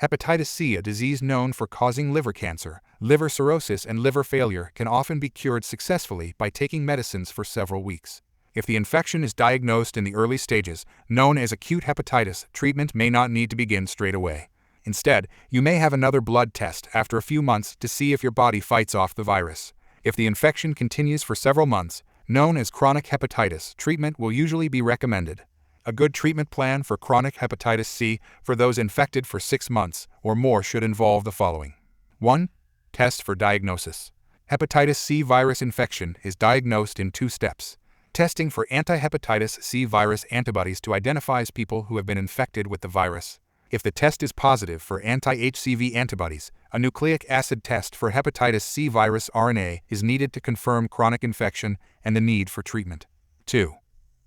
Hepatitis C, a disease known for causing liver cancer, liver cirrhosis, and liver failure, can often be cured successfully by taking medicines for several weeks. If the infection is diagnosed in the early stages, known as acute hepatitis, treatment may not need to begin straight away. Instead, you may have another blood test after a few months to see if your body fights off the virus. If the infection continues for several months, known as chronic hepatitis, treatment will usually be recommended. A good treatment plan for chronic hepatitis C for those infected for 6 months or more should involve the following. 1. Test for diagnosis. Hepatitis C virus infection is diagnosed in 2 steps. Testing for anti-Hepatitis C virus antibodies to identify people who have been infected with the virus. If the test is positive for anti-HCV antibodies, a nucleic acid test for hepatitis C virus RNA is needed to confirm chronic infection and the need for treatment. 2.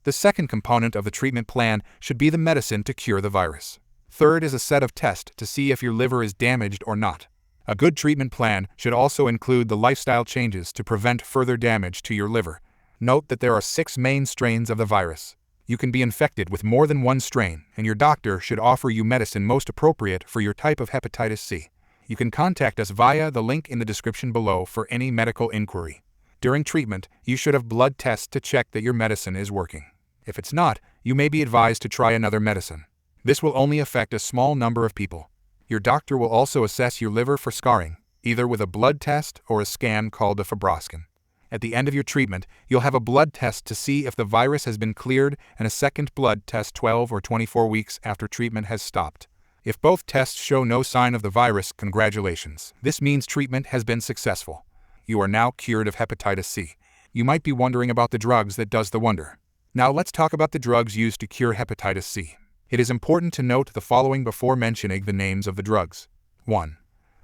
The second component of the treatment plan should be the medicine to cure the virus. Third is a set of tests to see if your liver is damaged or not. A good treatment plan should also include the lifestyle changes to prevent further damage to your liver. Note that there are 6 main strains of the virus. You can be infected with more than one strain, and your doctor should offer you medicine most appropriate for your type of hepatitis C. You can contact us via the link in the description below for any medical inquiry. During treatment, you should have blood tests to check that your medicine is working. If it's not, you may be advised to try another medicine. This will only affect a small number of people. Your doctor will also assess your liver for scarring, either with a blood test or a scan called a fibroscan. At the end of your treatment, you'll have a blood test to see if the virus has been cleared and a second blood test 12 or 24 weeks after treatment has stopped. If both tests show no sign of the virus, congratulations. This means treatment has been successful. You are now cured of hepatitis C. You might be wondering about the drugs that does the wonder. Now let's talk about the drugs used to cure hepatitis C. It is important to note the following before mentioning the names of the drugs. 1.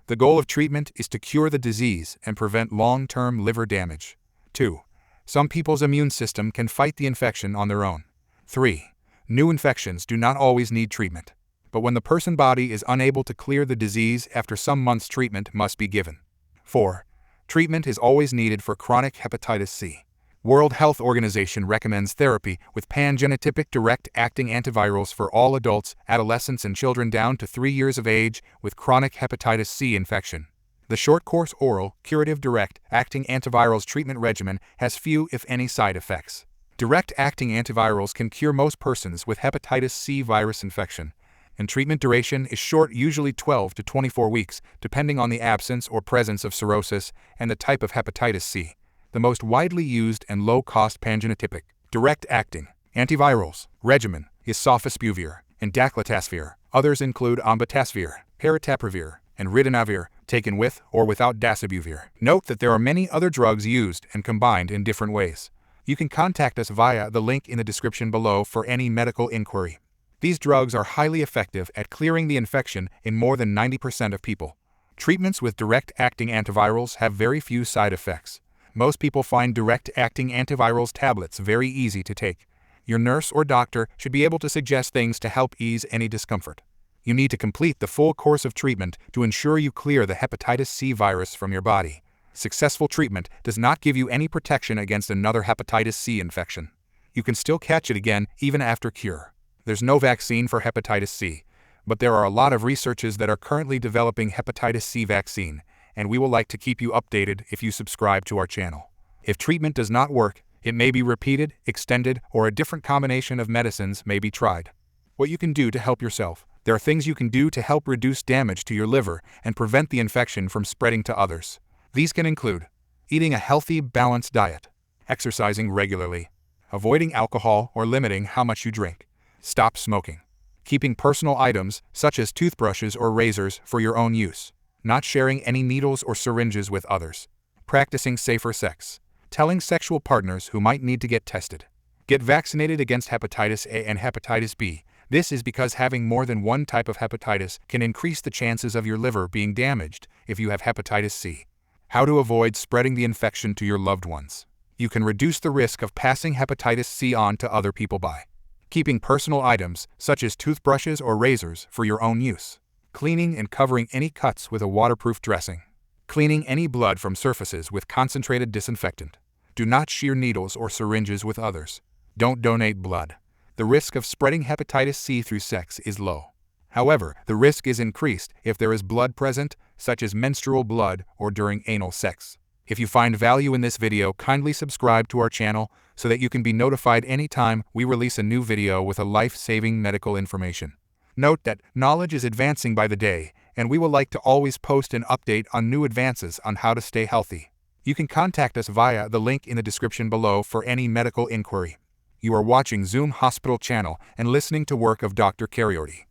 The goal of treatment is to cure the disease and prevent long-term liver damage. 2. Some people's immune system can fight the infection on their own. 3. New infections do not always need treatment, but when the person's body is unable to clear the disease after some months, treatment must be given. 4. Treatment is always needed for chronic hepatitis C. World Health Organization recommends therapy with pan-genotypic direct-acting antivirals for all adults, adolescents, and children down to 3 years of age with chronic hepatitis C infection. The short-course oral, curative direct-acting antivirals treatment regimen has few, if any, side effects. Direct-acting antivirals can cure most persons with hepatitis C virus infection, and treatment duration is short, usually 12 to 24 weeks, depending on the absence or presence of cirrhosis and the type of hepatitis C. The most widely used and low-cost pangenotypic, direct-acting antivirals regimen is sofosbuvir and daclitasphere. Others include ombatasvir, paritaprevir, and ritonavir, taken with or without dasabuvir. Note that there are many other drugs used and combined in different ways. You can contact us via the link in the description below for any medical inquiry. These drugs are highly effective at clearing the infection in more than 90% of people. Treatments with direct-acting antivirals have very few side effects. Most people find direct-acting antivirals tablets very easy to take. Your nurse or doctor should be able to suggest things to help ease any discomfort. You need to complete the full course of treatment to ensure you clear the hepatitis C virus from your body. Successful treatment does not give you any protection against another hepatitis C infection. You can still catch it again even after cure. There's no vaccine for hepatitis C, but there are a lot of researchers that are currently developing hepatitis C vaccine, and we will like to keep you updated if you subscribe to our channel. If treatment does not work, it may be repeated, extended, or a different combination of medicines may be tried. What you can do to help yourself. There are things you can do to help reduce damage to your liver and prevent the infection from spreading to others. These can include eating a healthy, balanced diet, exercising regularly, avoiding alcohol or limiting how much you drink, stop smoking, keeping personal items such as toothbrushes or razors for your own use, not sharing any needles or syringes with others, practicing safer sex, telling sexual partners who might need to get tested, get vaccinated against hepatitis A and hepatitis B. This is because having more than one type of hepatitis can increase the chances of your liver being damaged if you have hepatitis C. How to avoid spreading the infection to your loved ones. You can reduce the risk of passing hepatitis C on to other people by keeping personal items such as toothbrushes or razors for your own use, cleaning and covering any cuts with a waterproof dressing, cleaning any blood from surfaces with concentrated disinfectant. Do not share needles or syringes with others. Don't donate blood. The risk of spreading hepatitis C through sex is low. However, the risk is increased if there is blood present, such as menstrual blood or during anal sex. If you find value in this video, kindly subscribe to our channel so that you can be notified anytime we release a new video with a life-saving medical information. Note that knowledge is advancing by the day, and we will like to always post an update on new advances on how to stay healthy. You can contact us via the link in the description below for any medical inquiry. You are watching Zoom Hospital channel and listening to work of Dr. Kayode.